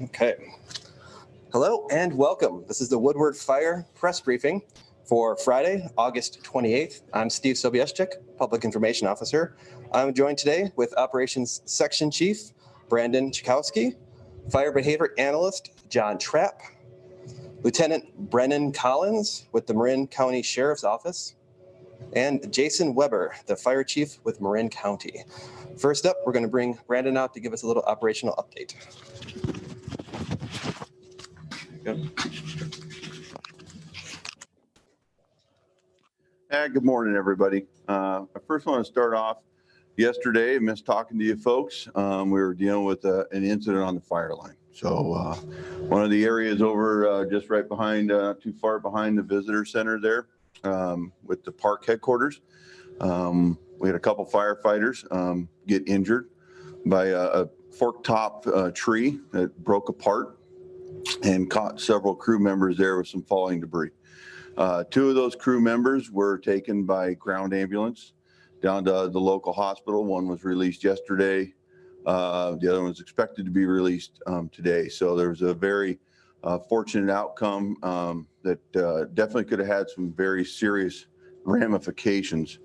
Okay. Hello and welcome. This is the Woodward Fire press briefing for Friday, August 28th. I'm Steve Sobieschik, Public Information Officer. I'm joined today with Operations Section Chief Brandon Chakowski, Fire Behavior Analyst John Trapp, Lieutenant Brennan Collins with the Marin County Sheriff's Office, and Jason Weber, the Fire Chief with Marin County. First up, we're going to bring Brandon out to give us a little operational update. Good morning, everybody. I first want to start off yesterday. I missed talking to you folks. We were dealing with an incident on the fire line. So one of the areas over just right behind, not too far behind the visitor center there with the park headquarters. We had a couple firefighters get injured by a fork top tree that broke apart and caught several crew members there with some falling debris. Two of those crew members were taken by ground ambulance down to the local hospital. One was released yesterday. The other one was expected to be released today. So there was a very fortunate outcome that definitely could have had some very serious ramifications.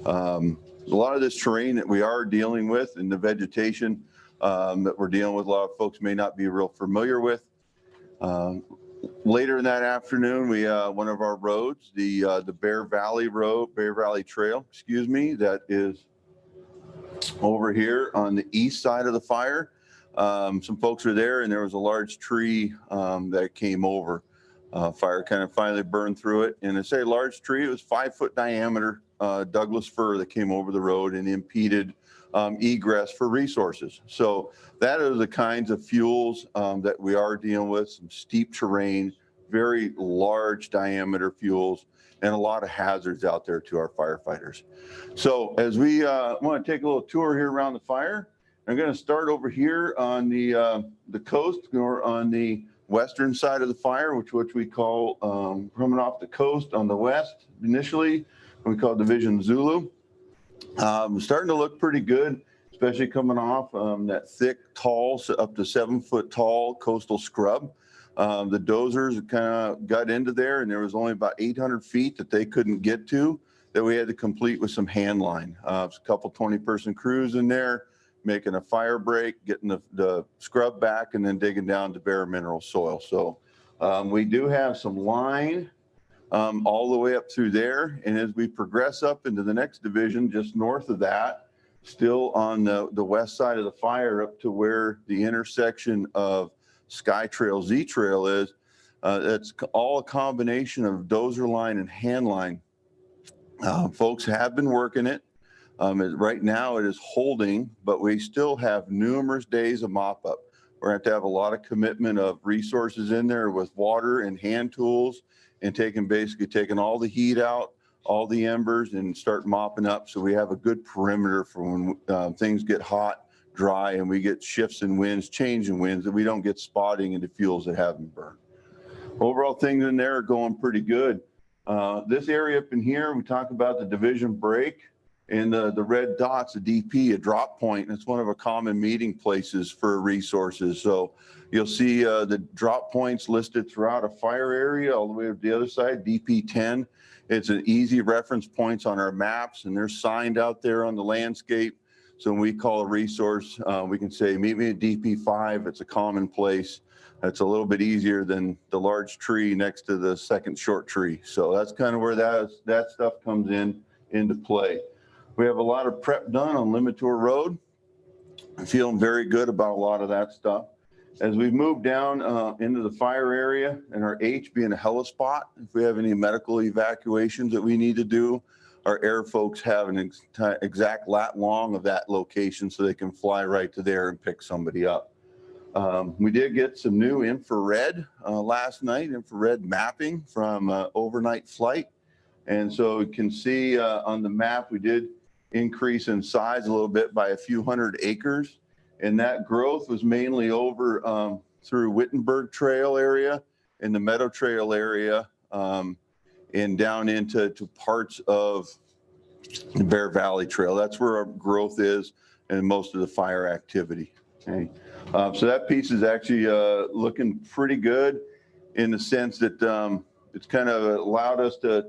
A lot of this terrain that we are dealing with and the vegetation that we're dealing with, a lot of folks may not be real familiar with. Later in that afternoon, we one of our roads, the Bear Valley Trail, that is over here on the east side of the fire. Some folks were there, and there was a large tree that came over. Fire kind of finally burned through it, and I say large tree. It was 5-foot diameter Douglas fir that came over the road and impeded egress for resources. So that are the kinds of fuels that we are dealing with, some steep terrain, very large diameter fuels, and a lot of hazards out there to our firefighters. So as we want to take a little tour here around the fire, I'm going to start over here on the coast, or on the western side of the fire, which we call coming off the coast on the west initially, we call Division Zulu. Starting to look pretty good, especially coming off that thick, tall, up to 7-foot tall coastal scrub. The dozers kind of got into there, and there was only about 800 feet that they couldn't get to that we had to complete with some hand line. A couple 20-person crews in there, making a fire break, getting the scrub back, and then digging down to bare mineral soil. So we do have some line all the way up through there. And as we progress up into the next division, just north of that, still on the west side of the fire up to where the intersection of Sky Trail, Z Trail is, it's all a combination of dozer line and hand line. Folks have been working it. Right now it is holding, but we still have numerous days of mop up. We're going to have a lot of commitment of resources in there with water and hand tools, and basically taking all the heat out, all the embers, and start mopping up so we have a good perimeter for when things get hot, dry, and we get shifts in winds, change in winds, that we don't get spotting into fuels that haven't burned. Overall, things in there are going pretty good. This area up in here, we talk about the division break, and the red dots, a DP, a drop point, and it's one of our common meeting places for resources. So you'll see the drop points listed throughout a fire area all the way to the other side, DP 10. It's an easy reference points on our maps, and they're signed out there on the landscape. So when we call a resource, we can say, meet me at DP 5. It's a common place. It's a little bit easier than the large tree next to the second short tree. So that's kind of where that stuff comes into play. We have a lot of prep done on Limitour Road. I'm feeling very good about a lot of that stuff. As we move down into the fire area, and our H being a helispot, if we have any medical evacuations that we need to do, our air folks have an exact lat long of that location so they can fly right to there and pick somebody up. We did get some new infrared last night, infrared mapping from overnight flight. And so you can see on the map, we did increase in size a little bit by a few hundred acres. And that growth was mainly over through Wittenberg Trail area and the Meadow Trail area and down into parts of the Bear Valley Trail. That's where our growth is and most of the fire activity. Okay. So that piece is actually looking pretty good in the sense that it's kind of allowed us to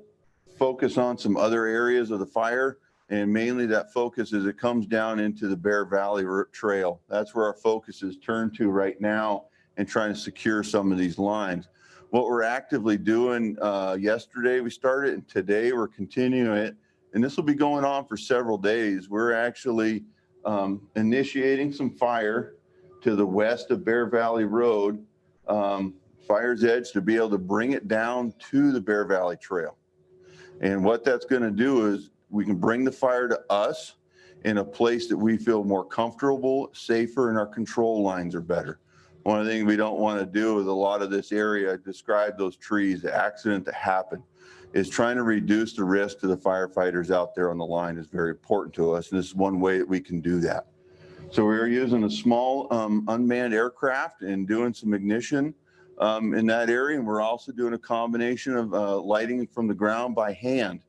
focus on some other areas of the fire. And mainly that focus is it comes down into the Bear Valley Trail. That's where our focus is turned to right now and trying to secure some of these lines. What we're actively doing, yesterday we started and today we're continuing it. And this will be going on for several days. We're actually initiating some fire to the west of Bear Valley Road, Fire's Edge, to be able to bring it down to the Bear Valley Trail. And what that's going to do is we can bring the fire to us in a place that we feel more comfortable, safer, and our control lines are better. One of the things we don't want to do with a lot of this area, I described those trees, the accident that happened, is trying to reduce the risk to the firefighters out there on the line is very important to us. And this is one way that we can do that. So we're using a small unmanned aircraft and doing some ignition in that area. And we're also doing a combination of lighting from the ground by hand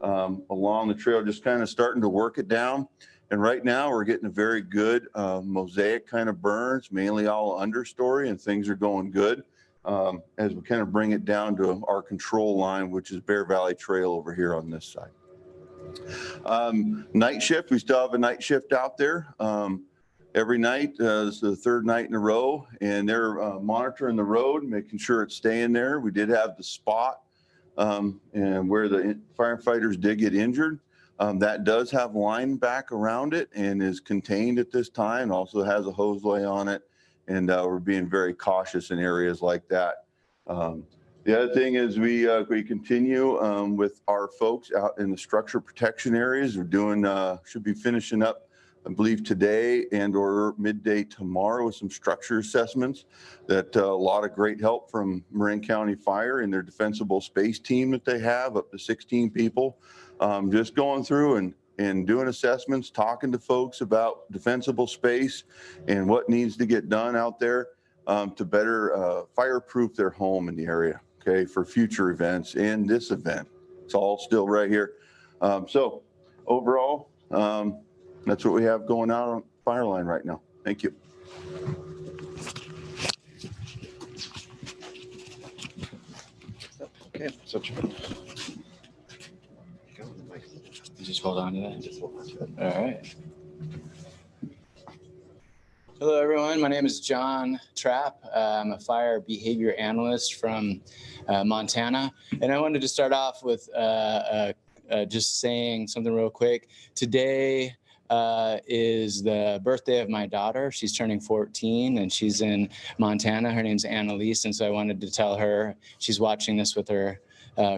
along the trail, just kind of starting to work it down. And right now we're getting a very good mosaic kind of burns, mainly all understory, and things are going good as we kind of bring it down to our control line, which is Bear Valley Trail over here on this side. Night shift, we still have a night shift out there. Every night, this is the third night in a row, and they're monitoring the road, making sure it's staying there. We did have the spot and where the firefighters did get injured. That does have line back around it and is contained at this time. Also has a hose lay on it, and we're being very cautious in areas like that. The other thing is we continue with our folks out in the structure protection areas. We're doing, should be finishing up, I believe, today and or midday tomorrow with some structure assessments. That a lot of great help from Marin County Fire and their defensible space team that they have, up to 16 people, just going through and doing assessments, talking to folks about defensible space and what needs to get done out there to better fireproof their home in the area, okay, for future events and this event. It's all still right here. So overall, that's what we have going out on fire line right now. Thank you. Okay, so You just hold on to that. Just hold on to it. All right. Hello, everyone. My name is John Trapp. I'm a fire behavior analyst from Montana. And I wanted to start off with just saying something real quick. Today is the birthday of my daughter. She's turning 14 and she's in Montana. Her name's Annalise. And so I wanted to tell her, she's watching this with her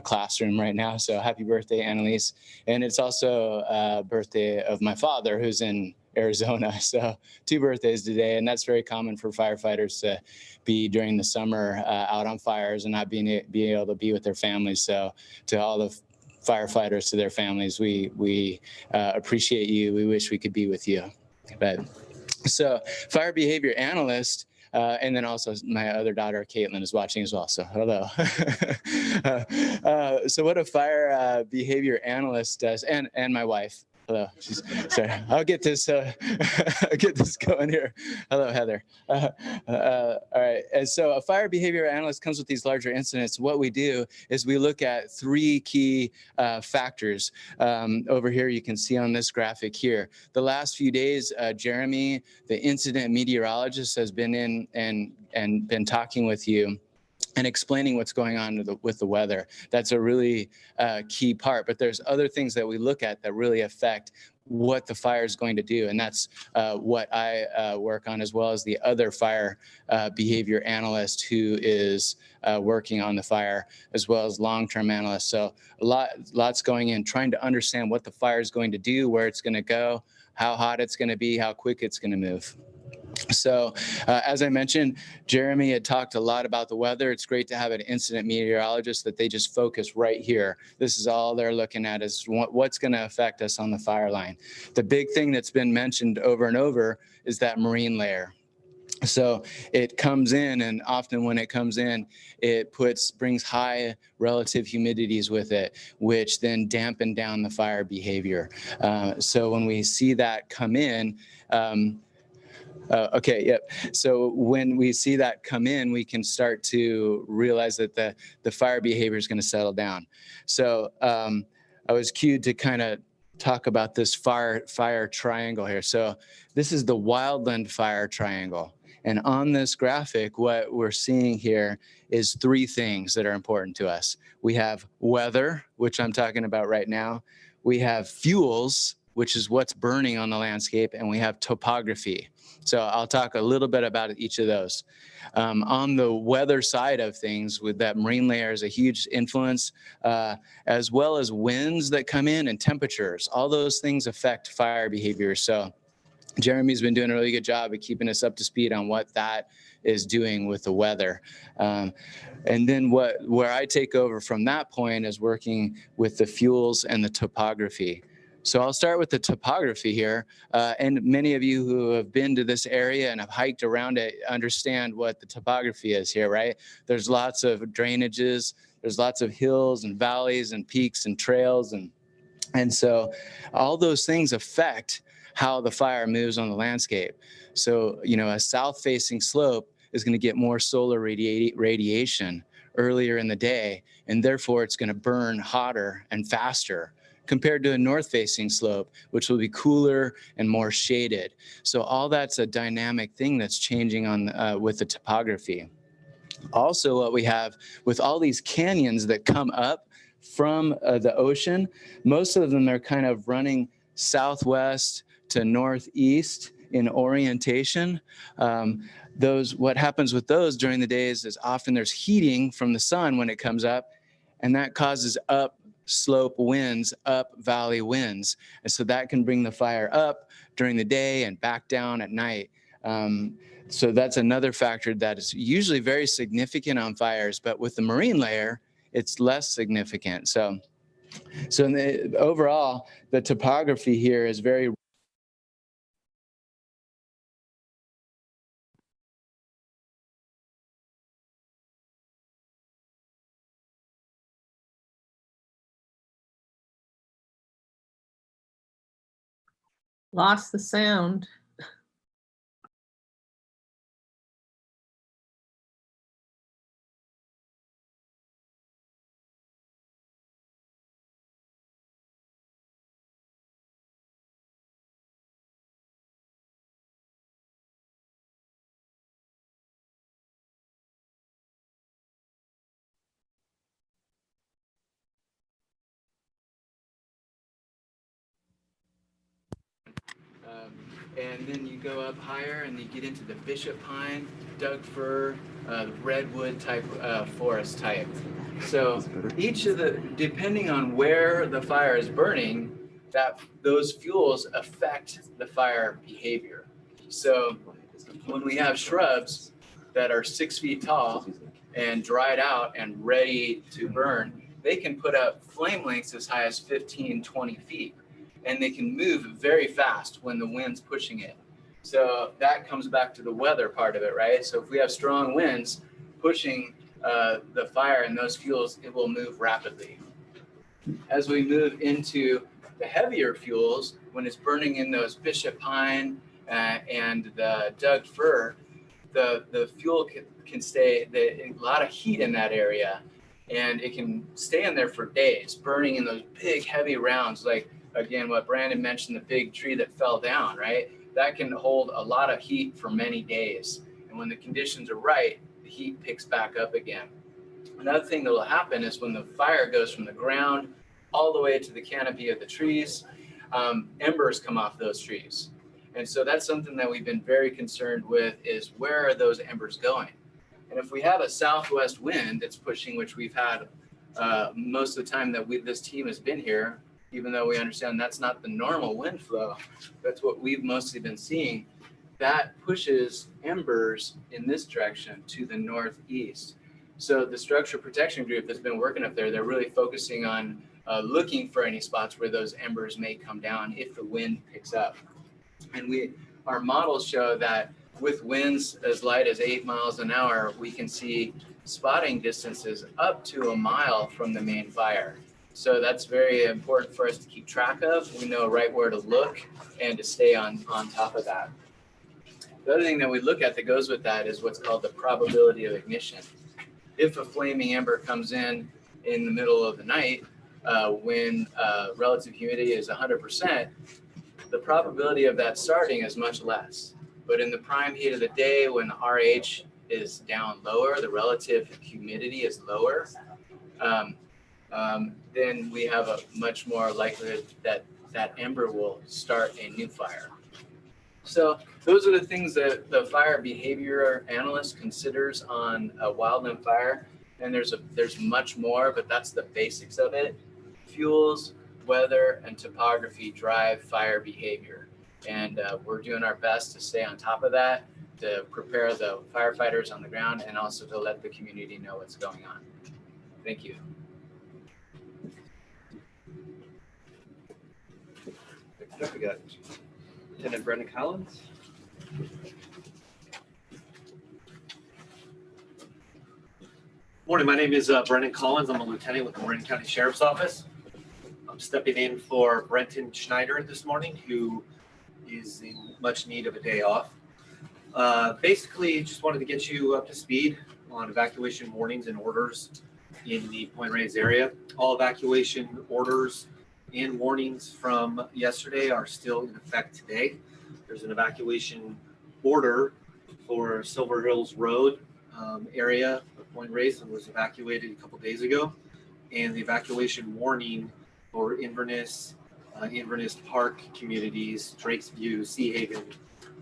classroom right now. So happy birthday, Annalise. And it's also birthday of my father, who's in Arizona. So 2 birthdays today. And that's very common for firefighters to be during the summer out on fires and not being able to be with their families. So to all the firefighters, to their families, we appreciate you. We wish we could be with you. But so fire behavior analyst, and then also my other daughter, Caitlin, is watching as well. So hello. So what a fire behavior analyst does, and my wife. Hello. Sorry. I'll get this going here. Hello, Heather. All right. And so a fire behavior analyst comes with these larger incidents. What we do is we look at 3 key factors. Over here, you can see on this graphic here. The last few days, Jeremy, the incident meteorologist, has been in and been talking with you and explaining what's going on with the weather. That's a really key part. But there's other things that we look at that really affect what the fire is going to do. And that's what I work on, as well as the other fire behavior analyst who is working on the fire, as well as long-term analysts. So lots going in, trying to understand what the fire is going to do, where it's going to go, how hot it's going to be, how quick it's going to move. So as I mentioned, Jeremy had talked a lot about the weather. It's great to have an incident meteorologist that they just focus right here. This is all they're looking at, is what's going to affect us on the fire line. The big thing that's been mentioned over and over is that marine layer. So it comes in, and often when it comes in, it brings high relative humidities with it, which then dampen down the fire behavior. So when we see that come in, Okay, yep. So when we see that come in, we can start to realize that the fire behavior is going to settle down. So I was cued to kind of talk about this fire triangle here. So this is the wildland fire triangle. And on this graphic, what we're seeing here is three things that are important to us. We have weather, which I'm talking about right now. We have fuels, which is what's burning on the landscape, and we have topography. So I'll talk a little bit about each of those. On the weather side of things, with that marine layer is a huge influence, as well as winds that come in and temperatures. All those things affect fire behavior. So Jeremy's been doing a really good job of keeping us up to speed on what that is doing with the weather. And then where I take over from that point is working with the fuels and the topography. So I'll start with the topography here. And many of you who have been to this area and have hiked around it understand what the topography is here, right? There's lots of drainages, there's lots of hills and valleys and peaks and trails. And so all those things affect how the fire moves on the landscape. So, a south-facing slope is going to get more solar radiation earlier in the day, and therefore it's going to burn hotter and faster compared to a north-facing slope, which will be cooler and more shaded. So all that's a dynamic thing that's changing on with the topography. Also, what we have with all these canyons that come up from the ocean, most of them are kind of running southwest to northeast in orientation. What happens with those during the days is often there's heating from the sun when it comes up, and that causes up slope winds, up valley winds. And so that can bring the fire up during the day and back down at night. So that's another factor that is usually very significant on fires, but with the marine layer, it's less significant. So overall, the topography here is very Lost the sound. And then you go up higher and you get into the bishop pine, Doug fir, redwood type forest type. So each of depending on where the fire is burning, those fuels affect the fire behavior. So when we have shrubs that are 6 feet tall and dried out and ready to burn, they can put up flame lengths as high as 15, 20 feet. And they can move very fast when the wind's pushing it. So that comes back to the weather part of it, right? So if we have strong winds pushing the fire and those fuels, it will move rapidly. As we move into the heavier fuels, when it's burning in those bishop pine and the Doug fir, the fuel can stay, a lot of heat in that area, and it can stay in there for days, burning in those big heavy rounds, like again, what Brandon mentioned, the big tree that fell down, right? That can hold a lot of heat for many days. And when the conditions are right, the heat picks back up again. Another thing that will happen is when the fire goes from the ground all the way to the canopy of the trees, embers come off those trees. And so that's something that we've been very concerned with, is where are those embers going? And if we have a southwest wind that's pushing, which we've had most of the time that this team has been here, even though we understand that's not the normal wind flow, that's what we've mostly been seeing, that pushes embers in this direction to the northeast. So the structure protection group that's been working up there, they're really focusing on looking for any spots where those embers may come down if the wind picks up. And our models show that with winds as light as 8 miles an hour, we can see spotting distances up to 1 mile from the main fire. So that's very important for us to keep track of. We know right where to look and to stay on top of that. The other thing that we look at that goes with that is what's called the probability of ignition. If a flaming ember comes in the middle of the night, when relative humidity is 100%, the probability of that starting is much less. But in the prime heat of the day, when the RH is down lower, the relative humidity is lower, then we have a much more likelihood that that ember will start a new fire. So those are the things that the fire behavior analyst considers on a wildland fire. And there's much more, but that's the basics of it. Fuels, weather, and topography drive fire behavior. And we're doing our best to stay on top of that, to prepare the firefighters on the ground, and also to let the community know what's going on. Thank you. Next up, we got Lieutenant Brendan Collins. Morning, my name is Brendan Collins. I'm a lieutenant with the Marin County Sheriff's Office. I'm stepping in for Brenton Schneider this morning, who is in much need of a day off. Basically, just wanted to get you up to speed on evacuation warnings and orders in the Point Reyes area. All evacuation orders and warnings from yesterday are still in effect today. There's an evacuation order for Silver Hills Road area of Point Reyes that was evacuated a couple days ago, and the evacuation warning for Inverness, Inverness Park communities, Drakes View, Sea Haven,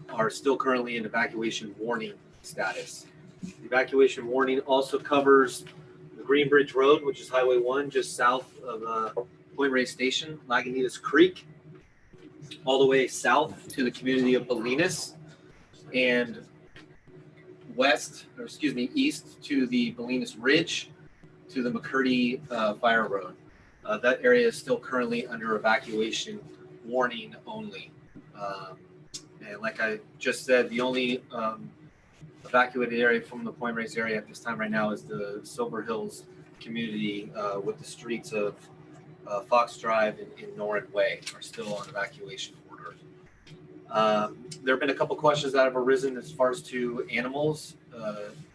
are still currently in evacuation warning status. The evacuation warning also covers the Greenbridge Road, which is Highway 1, just south of Point Reyes Station, Lagunitas Creek, all the way south to the community of Bolinas, and east to the Bolinas Ridge, to the McCurdy Fire Road. That area is still currently under evacuation warning only. And like I just said, the only evacuated area from the Point Reyes area at this time right now is the Silver Hills community with the streets of Fox Drive and Norin Way are still on evacuation order. There have been a couple questions that have arisen as far as to animals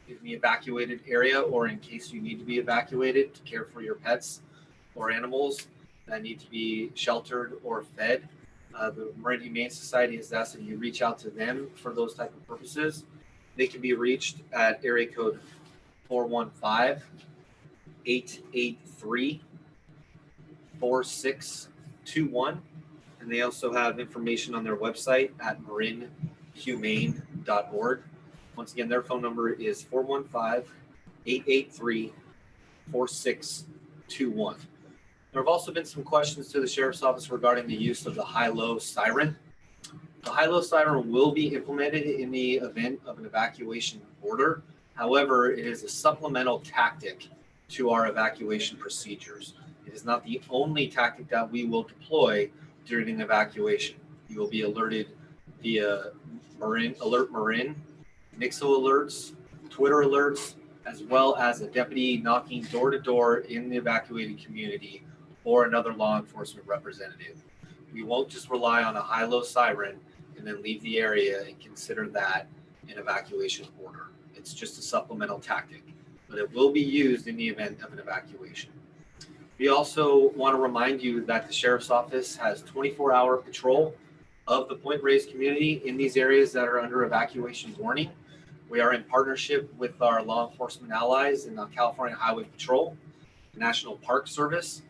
in the evacuated area, or in case you need to be evacuated to care for your pets or animals that need to be sheltered or fed. The Marin Humane Society has asked that you reach out to them for those type of purposes. They can be reached at area code 415-883-4621. And they also have information on their website at marinhumane.org. Once again, their phone number is 415-883-4621. There have also been some questions to the Sheriff's Office regarding the use of the high-low siren. The high-low siren will be implemented in the event of an evacuation order. However, it is a supplemental tactic to our evacuation procedures. It is not the only tactic that we will deploy during an evacuation. You will be alerted via Alert Marin, Nixo alerts, Twitter alerts, as well as a deputy knocking door to door in the evacuated community or another law enforcement representative. We won't just rely on a high-low siren and then leave the area and consider that an evacuation order. It's just a supplemental tactic, but it will be used in the event of an evacuation. We also want to remind you that the Sheriff's Office has 24-hour patrol of the Point Reyes community in these areas that are under evacuation warning. We are in partnership with our law enforcement allies in the California Highway Patrol, the National Park Service,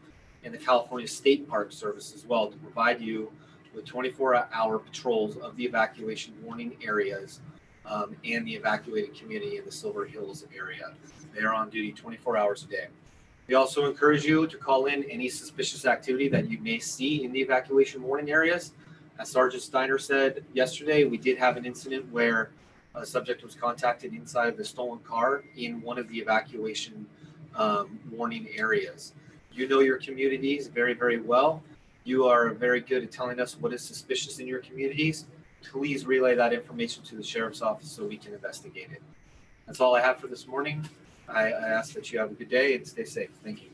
and the California State Park Service as well, to provide you with 24-hour patrols of the evacuation warning areas and the evacuated community in the Silver Hills area. They are on duty 24 hours a day. We also encourage you to call in any suspicious activity that you may see in the evacuation warning areas. As Sergeant Steiner said yesterday, we did have an incident where a subject was contacted inside the stolen car in one of the evacuation warning areas. You know your communities very, very well. You are very good at telling us what is suspicious in your communities. Please relay that information to the Sheriff's Office so we can investigate it. That's all I have for this morning. I ask that you have a good day and stay safe. Thank you.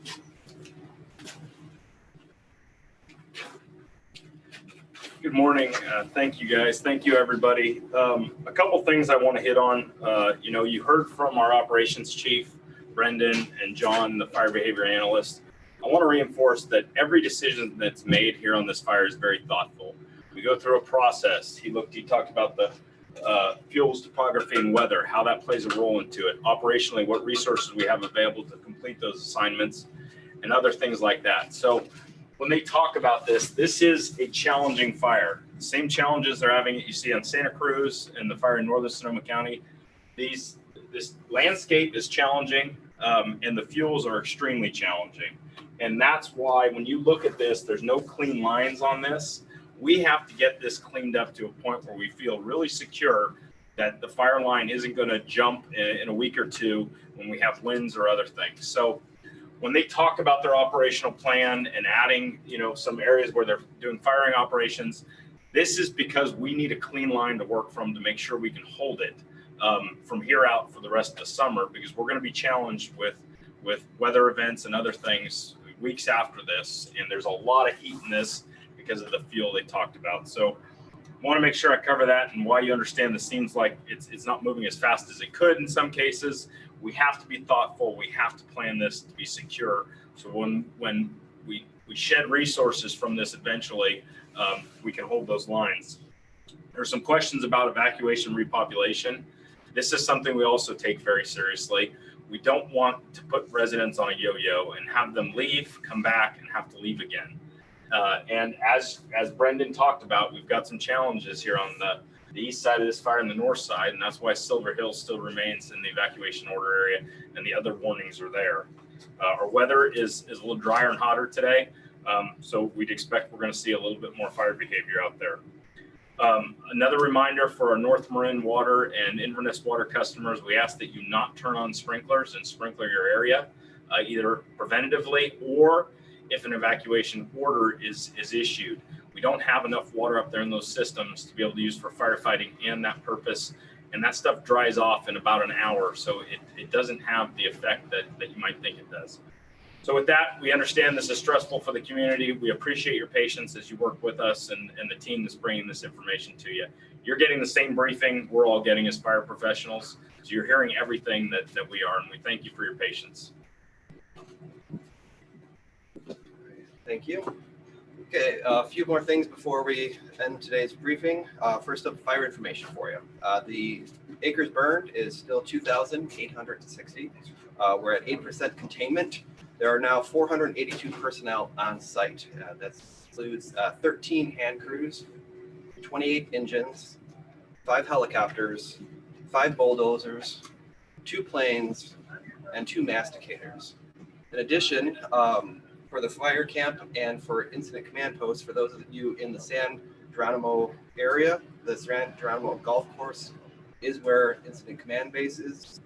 Good morning. Thank you, guys. Thank you, everybody. A couple things I want to hit on. You heard from our operations chief, Brendan, and John, the fire behavior analyst. I want to reinforce that every decision that's made here on this fire is very thoughtful. We go through a process. He talked about the fuels, topography, and weather, how that plays a role into it. Operationally, what resources we have available to complete those assignments, and other things like that. So when they talk about this is a challenging fire. The same challenges they're having, you see on Santa Cruz and the fire in northern Sonoma County. This landscape is challenging, and the fuels are extremely challenging. And that's why when you look at this, there's no clean lines on this. We have to get this cleaned up to a point where we feel really secure that the fire line isn't going to jump in a week or two when we have winds or other things. So when they talk about their operational plan and adding, some areas where they're doing firing operations, this is because we need a clean line to work from to make sure we can hold it from here out for the rest of the summer, because we're going to be challenged with weather events and other things weeks after this. And there's a lot of heat in this because of the fuel they talked about. So I want to make sure I cover that and why you understand this seems like it's not moving as fast as it could in some cases. We have to be thoughtful. We have to plan this to be secure. So when we shed resources from this eventually, we can hold those lines. There's some questions about evacuation repopulation. This is something we also take very seriously. We don't want to put residents on a yo-yo and have them leave, come back, and have to leave again. And as Brendan talked about, we've got some challenges here on the east side of this fire and the north side, and that's why Silver Hill still remains in the evacuation order area, and the other warnings are there. Our weather is a little drier and hotter today, so we'd expect we're going to see a little bit more fire behavior out there. Another reminder for our North Marin water and Inverness water customers, we ask that you not turn on sprinklers and sprinkler your area, either preventatively or if an evacuation order is issued. We don't have enough water up there in those systems to be able to use for firefighting and that purpose. And that stuff dries off in about an hour. So it doesn't have the effect that you might think it does. So with that, we understand this is stressful for the community. We appreciate your patience as you work with us and the team that's bringing this information to you. You're getting the same briefing we're all getting as fire professionals. So you're hearing everything that we are, and we thank you for your patience. Thank you. Okay, a few more things before we end today's briefing. First up, fire information for you. The acres burned is still 2,860. We're at 8% containment. There are now 482 personnel on site. That includes 13 hand crews, 28 engines, 5 helicopters, 5 bulldozers, 2 planes, and 2 masticators. In addition, for the fire camp and for incident command posts, for those of you in the San Geronimo area, the San Geronimo golf course is where incident command base is.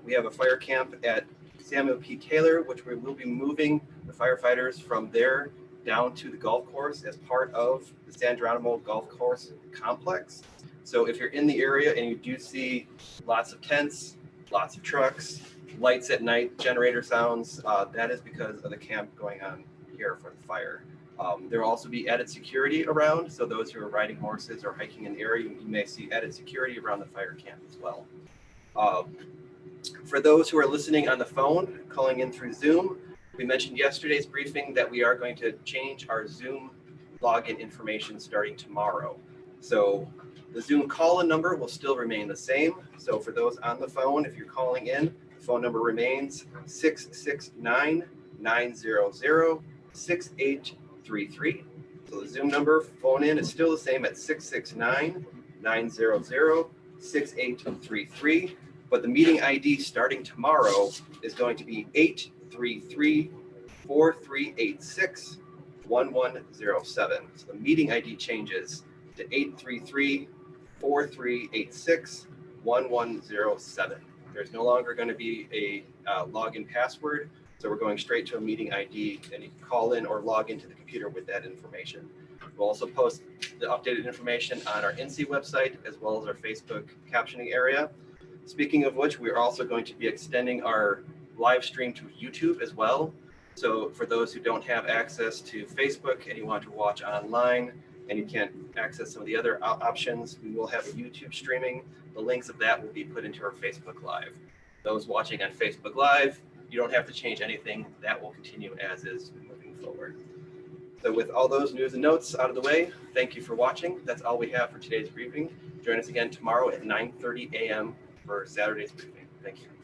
We have a fire camp at Samuel P. Taylor, which we will be moving the firefighters from there down to the golf course as part of the San Geronimo golf course complex. So if you're in the area and you do see lots of tents, lots of trucks, lights at night, generator sounds, that is because of the camp going on here for the fire. There will also be added security around, so those who are riding horses or hiking in the area, you may see added security around the fire camp as well. For those who are listening on the phone, calling in through Zoom, we mentioned yesterday's briefing that we are going to change our Zoom login information starting tomorrow. So the Zoom call-in number will still remain the same. So for those on the phone, if you're calling in, phone number remains 669-900-6833. So the Zoom number, phone in, is still the same at 669-900-6833. But the meeting ID starting tomorrow is going to be 833-4386-1107. So the meeting ID changes to 833-4386-1107. There's no longer going to be a login password, so we're going straight to a meeting ID, and you can call in or log into the computer with that information. We'll also post the updated information on our NC website as well as our Facebook captioning area. Speaking of which, we're also going to be extending our live stream to YouTube as well. So for those who don't have access to Facebook and you want to watch online, and you can't access some of the other options, we will have a YouTube streaming. The links of that will be put into our Facebook Live. Those watching on Facebook Live, you don't have to change anything. That will continue as is moving forward. So with all those news and notes out of the way, thank you for watching. That's all we have for today's briefing. Join us again tomorrow at 9:30 a.m. for Saturday's briefing. Thank you.